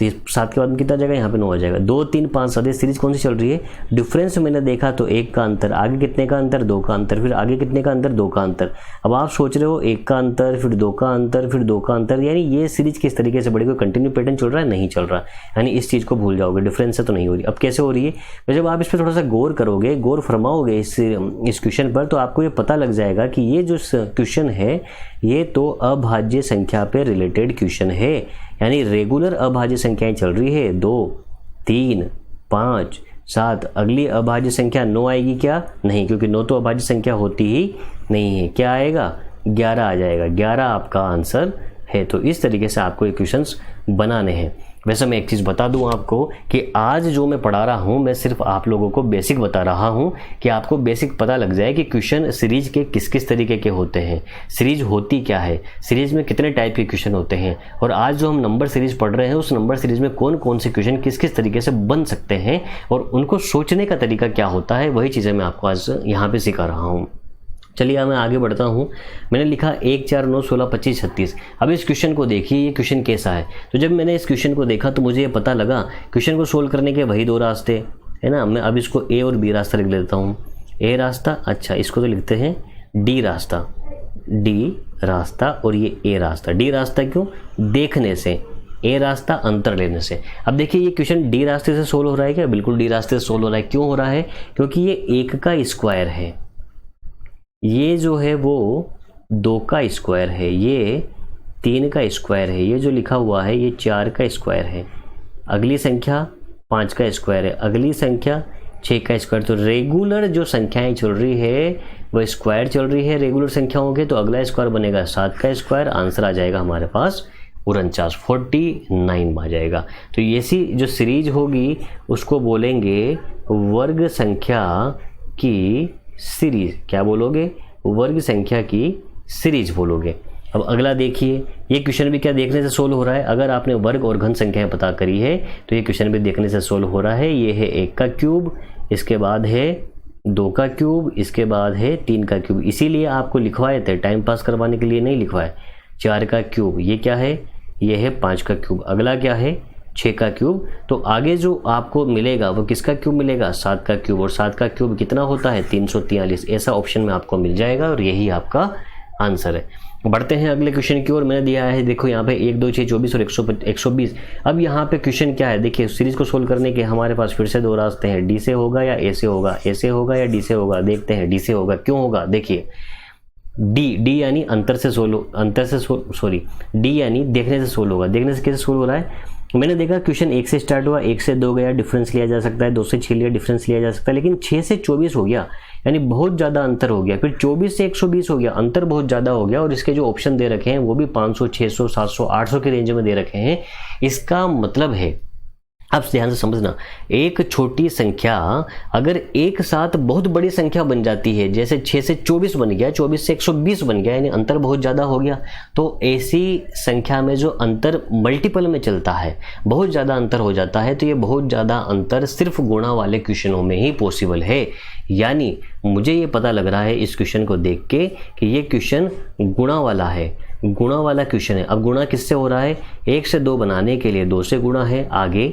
7 के बाद में कितना जाएगा? यहाँ पे 9 आ जाएगा। 2, 3, 5, 7 ये सीरीज कौन सी चल रही है? डिफरेंस मैंने देखा तो 1 का अंतर, आगे कितने का अंतर? 2 का अंतर, फिर आगे कितने का अंतर? 2 का अंतर। अब आप सोच रहे हो 1 का अंतर, फिर 2 का अंतर, फिर 2 का अंतर, यानी ये सीरीज किस तरीके से बढ़ी? कोई कंटिन्यू पैटर्न चल रहा है? नहीं चल रहा। यानी इस चीज़ को भूल जाओगे, डिफरेंस से तो नहीं हो रही। अब कैसे हो रही है? तो जब आप इस पर थोड़ा सा गौर करोगे, गौर फरमाओगे इस क्वेश्चन पर, तो आपको ये पता लग जाएगा कि ये जो क्वेश्चन है ये तो अभाज्य संख्या पे रिलेटेड क्वेश्चन है। यानी रेगुलर अभाज्य संख्याएं चल रही है 2, 3, 5, 7। अगली अभाज्य संख्या 9 आएगी क्या? नहीं, क्योंकि 9 तो अभाज्य संख्या होती ही नहीं है। क्या आएगा? 11 आ जाएगा। 11 आपका आंसर है। तो इस तरीके से आपको ये क्वेश्चंस बनाने हैं। वैसे मैं एक चीज़ बता दूं आपको कि आज जो मैं पढ़ा रहा हूं मैं सिर्फ आप लोगों को बेसिक बता रहा हूं कि आपको बेसिक पता लग जाए कि क्वेश्चन सीरीज के किस किस तरीके के होते हैं, सीरीज होती क्या है, सीरीज में कितने टाइप के क्वेश्चन होते हैं, और आज जो हम नंबर सीरीज पढ़ रहे हैं उस नंबर सीरीज में कौन कौन से क्वेश्चन किस किस तरीके से बन सकते हैं और उनको सोचने का तरीका क्या होता है, वही चीज़ें मैं आपको आज यहाँ पर सिखा रहा हूँ। चलिए मैं आगे बढ़ता हूँ। मैंने लिखा 1, 4, 9, 16, 25, 36। अब इस क्वेश्चन को देखिए, ये क्वेश्चन कैसा है। तो जब मैंने इस क्वेश्चन को देखा तो मुझे ये पता लगा क्वेश्चन को सोल्व करने के वही 2 रास्ते है ना। मैं अब इसको ए और बी रास्ता लिख लेता हूँ। ए रास्ता, अच्छा इसको तो लिखते हैं डी रास्ता, डी रास्ता, और ये ए रास्ता। डी रास्ता क्यों? देखने से। ए रास्ता अंतर लेने से। अब देखिए ये क्वेश्चन डी रास्ते से सोल्व हो रहा है क्या? बिल्कुल डी रास्ते से सोल्व हो रहा है। क्यों हो रहा है? क्योंकि ये 1 का स्क्वायर है, ये जो है वो 2 का स्क्वायर है, ये 3 का स्क्वायर है, ये जो लिखा हुआ है ये 4 का स्क्वायर है, अगली संख्या 5 का स्क्वायर है, अगली संख्या 6 का स्क्वायर। तो रेगुलर जो संख्याएं चल रही है वो स्क्वायर चल रही है रेगुलर संख्याओं के। तो अगला स्क्वायर बनेगा 7 का स्क्वायर। आंसर आ जाएगा हमारे पास 49, 49 आ जाएगा। तो ऐसी जो सीरीज होगी उसको बोलेंगे वर्ग संख्या की सीरीज। क्या बोलोगे? वर्ग संख्या की सीरीज बोलोगे। अब अगला देखिए, ये क्वेश्चन भी क्या देखने से सोल्व हो रहा है। अगर आपने वर्ग और घन संख्याएं पता करी है तो ये क्वेश्चन भी देखने से सोल्व हो रहा है। ये है 1 का क्यूब, इसके बाद है 2 का क्यूब, इसके बाद है 3 का क्यूब। इसीलिए आपको लिखवाए थे, टाइम पास करवाने के लिए नहीं लिखवाए। 4 का क्यूब, ये क्या है, ये है 5 का क्यूब। अगला क्या है, 6 का क्यूब। तो आगे जो आपको मिलेगा वो किसका क्यूब मिलेगा, 7 का क्यूब। और 7 का क्यूब कितना होता है, 343। ऐसा ऑप्शन में आपको मिल जाएगा और यही आपका आंसर है। बढ़ते हैं अगले क्वेश्चन की ओर। मैंने दिया है, देखो यहाँ पे 1 2 6 24 और 120। अब यहाँ पे क्वेश्चन क्या है, देखिए सीरीज को सोल्व करने के हमारे पास फिर से 2 रास्ते हैं। डी से होगा या ए से होगा, ए से होगा या डी से होगा। देखते हैं डी से होगा। क्यों होगा, देखिए डी यानी डी यानी देखने से सोल्व होगा। देखने से कैसे सोल्व हो रहा है, मैंने देखा क्वेश्चन 1 से स्टार्ट हुआ, 1 से 2 गया, डिफरेंस लिया जा सकता है। 2 से 6 लिया, डिफरेंस लिया जा सकता है। लेकिन 6 से 24 हो गया, यानी बहुत ज़्यादा अंतर हो गया। फिर 24 से 120 हो गया, अंतर बहुत ज़्यादा हो गया। और इसके जो ऑप्शन दे रखे हैं वो भी 500, 600, 700, 800 के रेंज में दे रखे हैं। इसका मतलब है, आप ध्यान से समझना, एक छोटी संख्या अगर एक साथ बहुत बड़ी संख्या बन जाती है, जैसे 6 से 24 बन गया, 24 से 120 बन गया, यानी अंतर बहुत ज़्यादा हो गया। तो ऐसी संख्या में जो अंतर मल्टीपल में चलता है, बहुत ज़्यादा अंतर हो जाता है, तो ये बहुत ज़्यादा अंतर सिर्फ गुणा वाले क्वेश्चनों में ही पॉसिबल है। यानी मुझे ये पता लग रहा है इस क्वेश्चन को देख के कि ये क्वेश्चन गुणा वाला है, गुणा वाला क्वेश्चन है। अब गुणा किससे हो रहा है, 1 से 2 बनाने के लिए 2 से गुणा है, आगे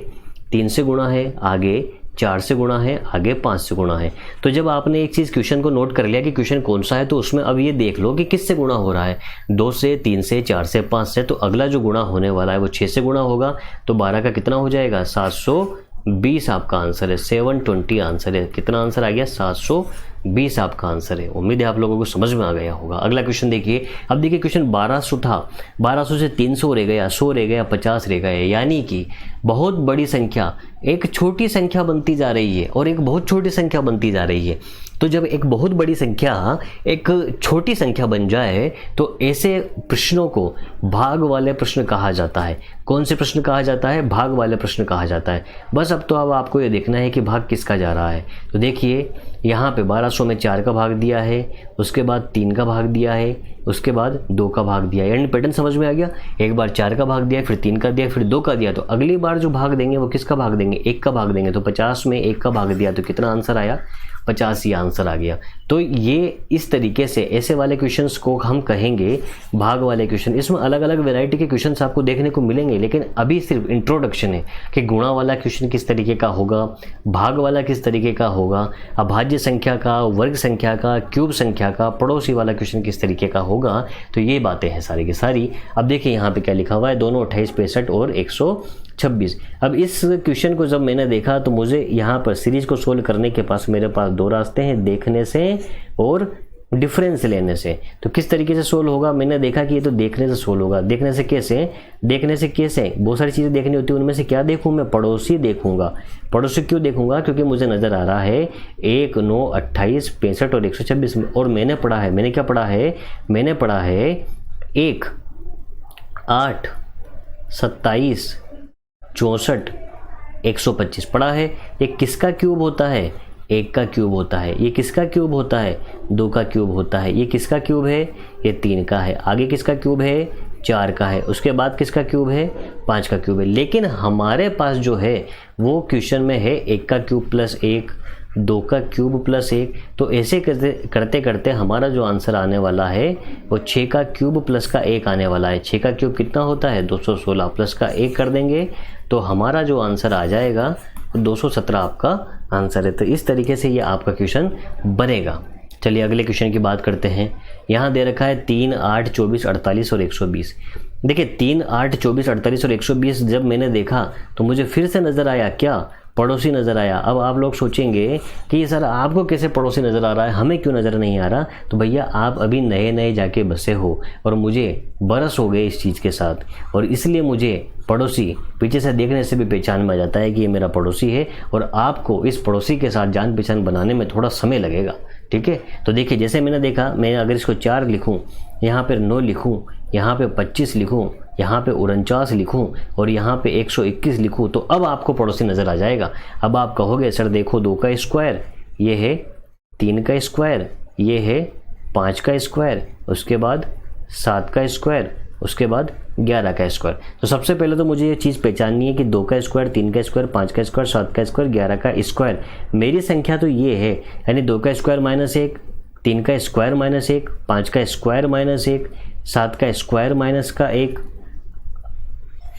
3 से गुणा है, आगे 4 से गुणा है, आगे 5 से गुणा है। तो जब आपने एक चीज़ क्वेश्चन को नोट कर लिया कि क्वेश्चन कौन सा है, तो उसमें अब ये देख लो कि किससे गुणा हो रहा है, 2 से, 3 से, 4 से, 5 से। तो अगला जो गुणा होने वाला है वो 6 से गुणा होगा। तो 12 का कितना हो जाएगा, 720 आपका आंसर है। 720 आंसर है। कितना आंसर आ गया, 720 आपका आंसर है। उम्मीद है आप लोगों को समझ में आ गया होगा। अगला क्वेश्चन देखिए। अब देखिए क्वेश्चन 1200 था, 1200 से 300 रह गया, 100 रह गया, 50 रह गया। यानी कि बहुत बड़ी संख्या एक छोटी संख्या बनती जा रही है और एक बहुत छोटी संख्या बनती जा रही है। तो जब एक बहुत बड़ी संख्या एक छोटी संख्या बन जाए तो ऐसे प्रश्नों को भाग वाले प्रश्न कहा जाता है। कौन से प्रश्न कहा जाता है, भाग वाले प्रश्न कहा जाता है। बस अब तो अब आपको ये देखना है कि भाग किसका जा रहा है। तो देखिए यहाँ पे 1200 में 4 का भाग दिया है, उसके बाद 3 का भाग दिया है, उसके बाद 2 का भाग दिया। यानी पैटर्न समझ में आ गया। एक बार 4 का भाग दिया, फिर 3 का दिया, फिर 2 का दिया। तो अगली बार जो भाग देंगे वो किसका भाग देंगे, 1 का भाग देंगे। तो 50 में 1 का भाग दिया तो कितना आंसर आया, 50 ही आंसर आ गया। तो ये इस तरीके से ऐसे वाले क्वेश्चंस को हम कहेंगे भाग वाले क्वेश्चन। इसमें अलग अलग वैरायटी के क्वेश्चंस आपको देखने को मिलेंगे, लेकिन अभी सिर्फ इंट्रोडक्शन है कि गुणा वाला क्वेश्चन किस तरीके का होगा, भाग वाला किस तरीके का होगा, अभाज्य संख्या का, वर्ग संख्या का, क्यूब संख्या का, पड़ोसी वाला क्वेश्चन किस तरीके का होगा। तो ये बातें हैं सारी की सारी। अब देखिए यहाँ पे क्या लिखा हुआ है, दोनों 28, 65 और 126। अब इस क्वेश्चन को जब मैंने देखा तो मुझे यहाँ पर सीरीज को सोल्व करने के पास मेरे पास 2 रास्ते हैं, देखने से और डिफरेंस लेने से। तो किस तरीके से सोल्व होगा, मैंने देखा कि ये तो देखने से सोल्व होगा। देखने से कैसे, देखने से कैसे, बहुत सारी चीज़ें देखनी होती है। उनमें से क्या देखूँ मैं, पड़ोसी देखूंगा। पड़ोसी क्यों देखूंगा, क्योंकि मुझे नज़र आ रहा है 1, 9, 28, 65 और 126 में। और मैंने पढ़ा है, मैंने क्या पढ़ा है, मैंने पढ़ा है 1, 8, 27, 64, 125 पढ़ा है। ये किसका क्यूब होता है, 1 का क्यूब होता है। ये किसका क्यूब होता है, 2 का क्यूब होता है। ये किसका क्यूब है, ये 3 का है। आगे किसका क्यूब है, 4 का है। उसके बाद किसका क्यूब है, 5 का क्यूब है। लेकिन हमारे पास जो है वो क्वेश्चन में है 1 का क्यूब प्लस 1, 2 का क्यूब प्लस 1। तो ऐसे करते करते हमारा जो आंसर आने वाला है वो 6 का क्यूब प्लस का 1 आने वाला है। 6 का क्यूब कितना होता है, 216, प्लस का 1 कर देंगे तो हमारा जो आंसर आ जाएगा 217 आपका आंसर है। तो इस तरीके से ये आपका क्वेश्चन बनेगा। चलिए अगले क्वेश्चन की बात करते हैं। यहाँ दे रखा है 3, 8, 24, 48 और 120। देखिए 3, 8, 24, 48 और 120 जब मैंने देखा तो मुझे फिर से नज़र आया क्या, पड़ोसी नज़र आया। अब आप लोग सोचेंगे कि सर आपको कैसे पड़ोसी नज़र आ रहा है, हमें क्यों नज़र नहीं आ रहा। तो भैया आप अभी नए नए जाके बसे हो और मुझे बरस हो गए इस चीज़ के साथ, और इसलिए मुझे पड़ोसी पीछे से देखने से भी पहचान में आ जाता है कि ये मेरा पड़ोसी है। और आपको इस पड़ोसी के साथ जान पहचान बनाने में थोड़ा समय लगेगा, ठीक है। तो देखिए जैसे मैंने देखा, मैं अगर इसको 4 लिखूँ, यहाँ पर 9 लिखूँ, यहाँ पे 25 लिखूँ, यहाँ पे 49 लिखूँ और यहाँ पे 121 लिखूँ, तो अब आपको पड़ोसी नज़र आ जाएगा। अब आप कहोगे सर देखो 2 का स्क्वायर, ये है 3 का स्क्वायर, ये है 5 का स्क्वायर, उसके बाद 7 का स्क्वायर, उसके बाद 11 का स्क्वायर। तो सबसे पहले तो मुझे ये चीज़ पहचाननी है कि 2 का स्क्वायर, 3 का स्क्वायर, 5 का स्क्वायर, 7 का स्क्वायर, 11 का स्क्वायर। मेरी संख्या तो ये है, यानी 2 का स्क्वायर -1, 3 का स्क्वायर -1, 5 का स्क्वायर -1, 7 का स्क्वायर -1,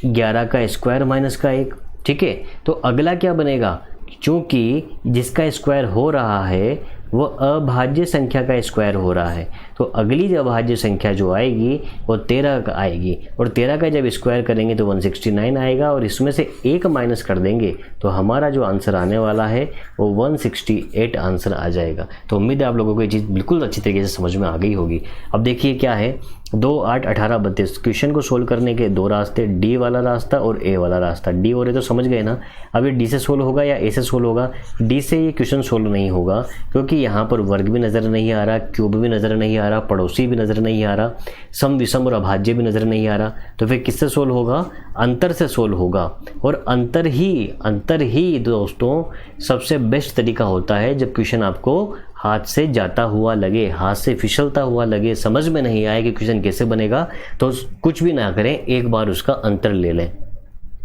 11 का स्क्वायर -1। ठीक है, तो अगला क्या बनेगा, चूंकि जिसका स्क्वायर हो रहा है वो अभाज्य संख्या का स्क्वायर हो रहा है, तो अगली अभाज्य संख्या जो आएगी वो 13 का आएगी, और 13 का जब स्क्वायर करेंगे तो 169 आएगा, और इसमें से 1 माइनस कर देंगे तो हमारा जो आंसर आने वाला है वो 168 आंसर आ जाएगा। तो उम्मीद है आप लोगों को ये चीज़ बिल्कुल अच्छी तरीके से समझ में आ गई होगी। अब देखिए क्या है, 2, 8, 18, 32 क्वेश्चन को सोल्व करने के 2 रास्ते, डी वाला रास्ता और ए वाला रास्ता। डी और ए तो समझ गए ना। अब ये डी से सोल्व होगा या ए से सोल्व होगा। डी से ये क्वेश्चन सोल्व नहीं होगा, क्योंकि यहाँ पर वर्ग भी नज़र नहीं आ रहा, क्यूब भी नज़र नहीं आ रहा, पड़ोसी भी नज़र नहीं आ रहा, सम विषम और अभाज्य भी नज़र नहीं आ रहा। तो फिर किससे सोल्व होगा, अंतर से सोल्व होगा। और अंतर ही दोस्तों सबसे बेस्ट तरीका होता है, जब क्वेश्चन आपको हाथ से जाता हुआ लगे, हाथ से फिसलता हुआ लगे, समझ में नहीं आए कि क्वेश्चन कैसे बनेगा, तो कुछ भी ना करें, एक बार उसका अंतर ले लें।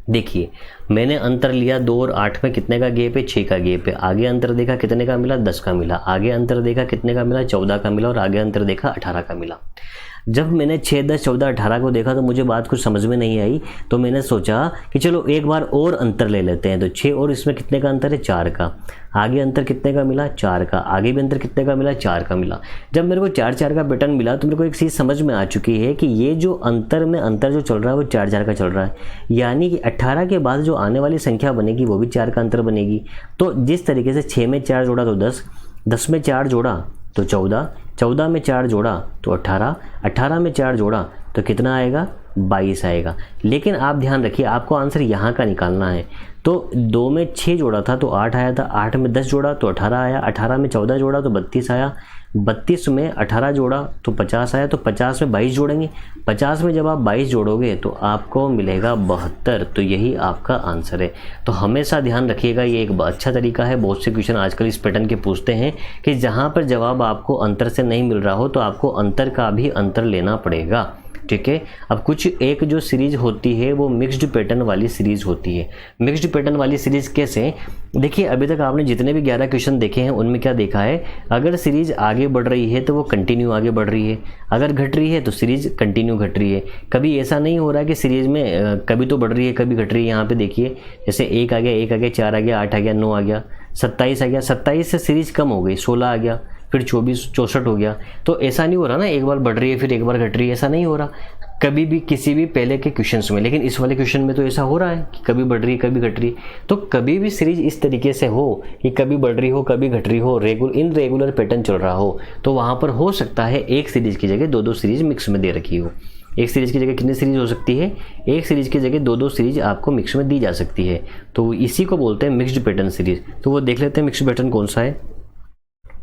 देखिए मैंने अंतर लिया 2 और 8 में कितने का गैप है, 6 का गैप है। आगे अंतर देखा कितने का मिला, 10 का मिला। आगे अंतर देखा कितने का मिला, 14 का मिला। और आगे अंतर देखा 18 का मिला। जब मैंने 6, 10, 14, 18 को देखा तो मुझे बात कुछ समझ में नहीं आई, तो मैंने सोचा कि चलो एक बार और अंतर ले लेते हैं। तो 6 और इसमें कितने का अंतर है, 4 का। आगे अंतर कितने का मिला, 4 का। आगे भी अंतर कितने का मिला, 4 का मिला। जब मेरे को 4-4 का पैटर्न मिला तो मेरे को एक चीज़ समझ में आ चुकी है कि ये जो अंतर जो चल रहा है वो 4-4 का चल रहा है, यानी कि 18 के बाद जो आने वाली संख्या बनेगी वो भी 4 का अंतर बनेगी। तो जिस तरीके से 6 में 4 जोड़ा तो 10, 10 में 4 जोड़ा तो 14, 14 में 4 जोड़ा तो 18, 18 में 4 जोड़ा तो कितना आएगा, 22 आएगा। लेकिन आप ध्यान रखिए, आपको आंसर यहाँ का निकालना है। तो 2 में 6 जोड़ा था तो 8 आया था, 8 में 10 जोड़ा तो 18 आया, 18 में 14 जोड़ा तो 32 आया, 32 में 18 जोड़ा तो 50 आया। तो 50 में 22 जोड़ेंगे, 50 में जब आप 22 जोड़ोगे तो आपको मिलेगा 72। तो यही आपका आंसर है। तो हमेशा ध्यान रखिएगा, ये एक अच्छा तरीका है। बहुत से क्वेश्चन आजकल इस पैटर्न के पूछते हैं कि जहाँ पर जवाब आपको अंतर से नहीं मिल रहा हो तो आपको अंतर का भी अंतर लेना पड़ेगा। ठीक है, अब कुछ एक जो सीरीज होती है वो मिक्स्ड पैटर्न वाली सीरीज होती है। मिक्स्ड पैटर्न वाली सीरीज कैसे, देखिए अभी तक आपने जितने भी 11 क्वेश्चन देखे हैं उनमें क्या देखा है, अगर सीरीज आगे बढ़ रही है तो वो कंटिन्यू आगे बढ़ रही है, अगर घट रही है तो सीरीज कंटिन्यू घट रही है। कभी ऐसा नहीं हो रहा है कि सीरीज में कभी तो बढ़ रही है कभी घट रही है। यहाँ पे देखिए जैसे 1 आ गया, 1 आ गया, 4 आ गया, 8 आ गया, 9 आ गया, 27 आ गया, 27 से सीरीज कम हो गई, 16 आ गया, फिर 24, 64 हो गया। तो ऐसा नहीं हो रहा ना, एक बार बढ़ रही है फिर एक बार घट रही है, ऐसा नहीं हो रहा कभी भी किसी भी पहले के क्वेश्चंस में। लेकिन इस वाले क्वेश्चन में तो ऐसा हो रहा है कि कभी बढ़ रही है कभी घट रही है। तो कभी भी सीरीज इस तरीके से हो कि कभी बढ़ रही हो कभी घट रही हो, इनरेगुलर पैटर्न चल रहा हो, तो वहाँ पर हो सकता है एक सीरीज की जगह 2-2 सीरीज मिक्स में दे रखी हो। एक सीरीज की जगह कितनी सीरीज हो सकती है, एक सीरीज की जगह 2-2 सीरीज आपको मिक्स में दी जा सकती है। तो इसी को बोलते हैं मिक्स्ड पैटर्न सीरीज। तो वो देख लेते हैं मिक्स्ड पैटर्न कौन सा है।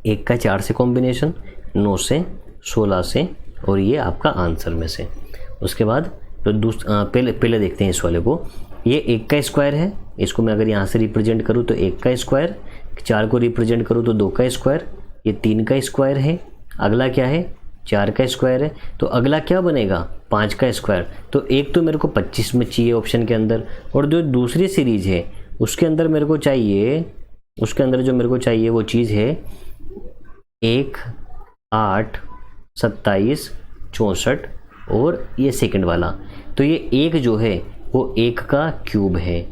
1 का 4 से कॉम्बिनेशन, 9 से, 16 से, और ये आपका आंसर में से। उसके बाद तो पहले देखते हैं इस वाले को। ये 1 का स्क्वायर है, इसको मैं अगर यहाँ से रिप्रेजेंट करूँ तो 1 का स्क्वायर, 4 को रिप्रेजेंट करूँ तो 2 का स्क्वायर, ये 3 का स्क्वायर है। अगला क्या है, 4 का स्क्वायर है। तो अगला क्या बनेगा, 5 का स्क्वायर। तो एक तो मेरे को 25 में चाहिए ऑप्शन के अंदर, और जो दूसरी सीरीज है उसके अंदर मेरे को चाहिए, उसके अंदर जो मेरे को चाहिए वो चीज़ है 1, 8, 27, 64 और ये सेकंड वाला। तो ये 1 जो है वो 1 का क्यूब है,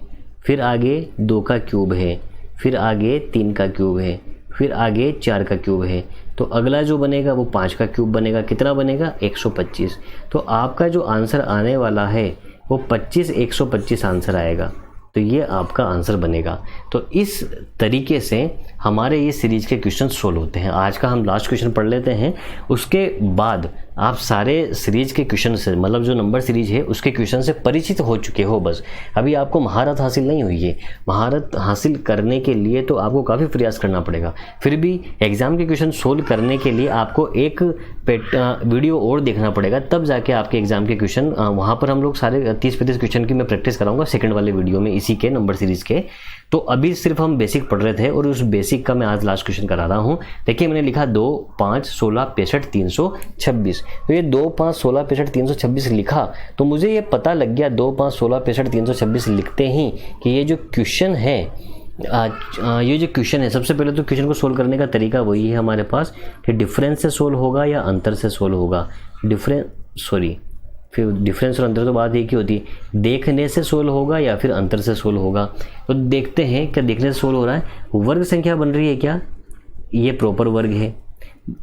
फिर आगे 2 का क्यूब है, फिर आगे 3 का क्यूब है, फिर आगे 4 का क्यूब है। तो अगला जो बनेगा वो 5 का क्यूब बनेगा। कितना बनेगा, 125। तो आपका जो आंसर आने वाला है वो 25, 125 आंसर आएगा। तो ये आपका आंसर बनेगा। तो इस तरीके से हमारे ये सीरीज के क्वेश्चन सोल्व होते हैं। आज का हम लास्ट क्वेश्चन पढ़ लेते हैं, उसके बाद आप सारे सीरीज के क्वेश्चन से, मतलब जो नंबर सीरीज है उसके क्वेश्चन से परिचित हो चुके हो। बस अभी आपको महारत हासिल नहीं हुई है। महारत हासिल करने के लिए तो आपको काफ़ी प्रयास करना पड़ेगा। फिर भी एग्ज़ाम के क्वेश्चन सोल्व करने के लिए आपको एक वीडियो और देखना पड़ेगा, तब जाके आपके एग्जाम के क्वेश्चन वहाँ पर हम लोग सारे 30-35 क्वेश्चन की मैं प्रैक्टिस कराऊंगा सेकंड वाले वीडियो में, इसी के नंबर सीरीज के। तो अभी सिर्फ हम बेसिक पढ़ रहे थे और उस बेसिक का मैं आज लास्ट क्वेश्चन करा रहा हूँ। देखिए मैंने लिखा 2, 5, 16, 65, 326। तो ये 2, 5, 16, 65, 326 लिखा तो मुझे ये पता लग गया 2, 5, 16, 65, 326 लिखते ही कि ये जो क्वेश्चन है सबसे पहले तो क्वेश्चन को सोल्व करने का तरीका वही है हमारे पास कि डिफरेंस से सोल्व होगा या अंतर से सोल्व होगा। फिर डिफरेंस और अंतर तो बात एक ही होती है, देखने से सोल्व होगा या फिर अंतर से सोल्व होगा। तो देखते हैं क्या देखने से सोल्व हो रहा है। वर्ग संख्या बन रही है क्या, ये प्रॉपर वर्ग है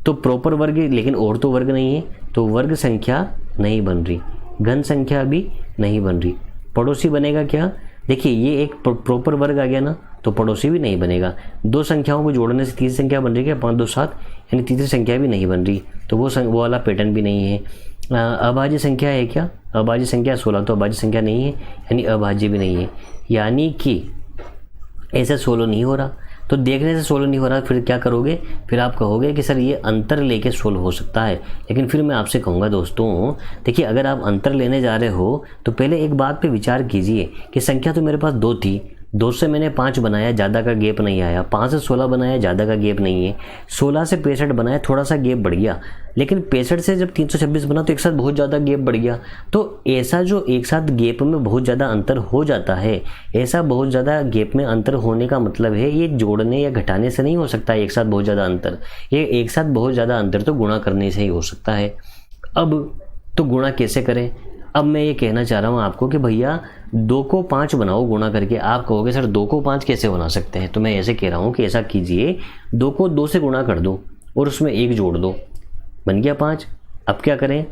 तो प्रॉपर वर्ग, लेकिन और तो वर्ग नहीं है तो वर्ग संख्या नहीं बन रही, घन संख्या भी नहीं बन रही। पड़ोसी बनेगा क्या, देखिए ये एक प्रॉपर वर्ग आ गया ना, तो पड़ोसी भी नहीं बनेगा। दो संख्याओं को जोड़ने से तीसरी संख्या बन रही है, 5, 2, 7, यानी तीसरी संख्या भी नहीं बन रही, तो वो वाला पैटर्न भी नहीं है। अभाज्य संख्या है क्या, अभाज्य संख्या 16, तो अभाज्य संख्या नहीं है, यानी अभाज्य भी नहीं है, यानी कि ऐसे 16 नहीं हो रहा। तो देखने से सोल्व नहीं हो रहा, फिर क्या करोगे, फिर आप कहोगे कि सर ये अंतर लेके सोल्व हो सकता है। लेकिन फिर मैं आपसे कहूँगा दोस्तों, देखिए अगर आप अंतर लेने जा रहे हो तो पहले एक बात पे विचार कीजिए कि संख्या तो मेरे पास 2 थी, 2 से मैंने 5 बनाया, ज़्यादा का गैप नहीं आया, 5 से 16 बनाया, ज़्यादा का गैप नहीं है, 16 से 65 बनाया, थोड़ा सा गैप बढ़ गया, लेकिन 65 से जब 326 बना तो एक साथ बहुत ज़्यादा गैप बढ़ गया। तो ऐसा जो एक साथ गैप में बहुत ज़्यादा अंतर हो जाता है, ऐसा बहुत ज़्यादा गैप में अंतर होने का मतलब है ये जोड़ने या घटाने से नहीं हो सकता है एक साथ बहुत ज़्यादा अंतर, ये एक साथ बहुत ज़्यादा अंतर तो गुणा करने से ही हो सकता है। अब तो गुणा कैसे करें, अब मैं ये कहना चाह रहा हूँ आपको कि भैया 2 को 5 बनाओ गुणा करके। आप कहोगे सर 2 को 5 कैसे बना सकते हैं, तो मैं ऐसे कह रहा हूँ कि ऐसा कीजिए, 2 को 2 से गुणा कर दो और उसमें 1 जोड़ दो, बन गया 5। अब क्या करें,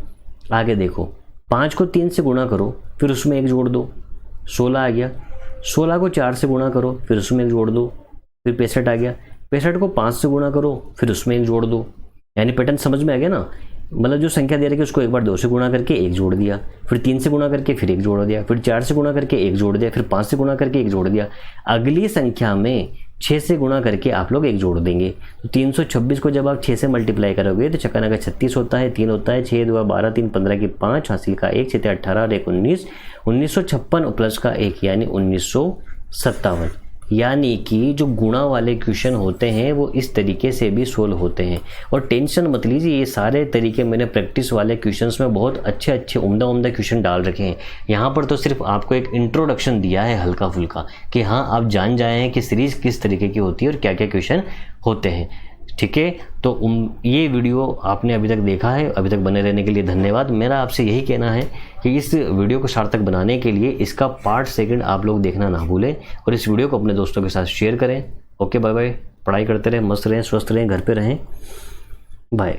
आगे देखो, 5 को 3 से गुणा करो फिर उसमें 1 जोड़ दो, 16 आ गया। 16 को 4 से गुणा करो फिर उसमें 1 जोड़ दो, फिर 65 आ गया। 65 को 5 से गुणा करो फिर उसमें 1 जोड़ दो, यानी पैटर्न समझ में आ गया ना। मतलब जो संख्या दे रही है उसको एक बार 2 से गुणा करके 1 जोड़ दिया, फिर 3 से गुणा करके फिर 1 जोड़ दिया, फिर 4 से गुणा करके 1 जोड़ दिया, फिर 5 से गुणा करके 1 जोड़ दिया। अगली संख्या में 6 से गुणा करके आप लोग 1 जोड़ देंगे। तो 326 को जब आप 6 से मल्टीप्लाई करोगे तो चक्कर 36 होता है, 3 होता है, 6 2 12, 3 15 की 5, हासिल का 1, 6 18 और 1 19, 1956 प्लस का 1 यानी 1957। यानी कि जो गुणा वाले क्वेश्चन होते हैं वो इस तरीके से भी सोल्व होते हैं। और टेंशन मत लीजिए, ये सारे तरीके मैंने प्रैक्टिस वाले क्वेश्चंस में बहुत अच्छे उम्दा क्वेश्चन डाल रखे हैं। यहाँ पर तो सिर्फ आपको एक इंट्रोडक्शन दिया है हल्का फुल्का कि हाँ आप जान जाए हैं कि सीरीज किस तरीके की होती है और क्या क्या क्वेश्चन होते हैं। ठीक है, तो ये वीडियो आपने अभी तक देखा है, अभी तक बने रहने के लिए धन्यवाद। मेरा आपसे यही कहना है कि इस वीडियो को सार्थक बनाने के लिए इसका पार्ट 2 आप लोग देखना ना भूलें और इस वीडियो को अपने दोस्तों के साथ शेयर करें। Okay, bye bye. पढ़ाई करते रहें, मस्त रहें, स्वस्थ रहें, घर पे रहें, बाय।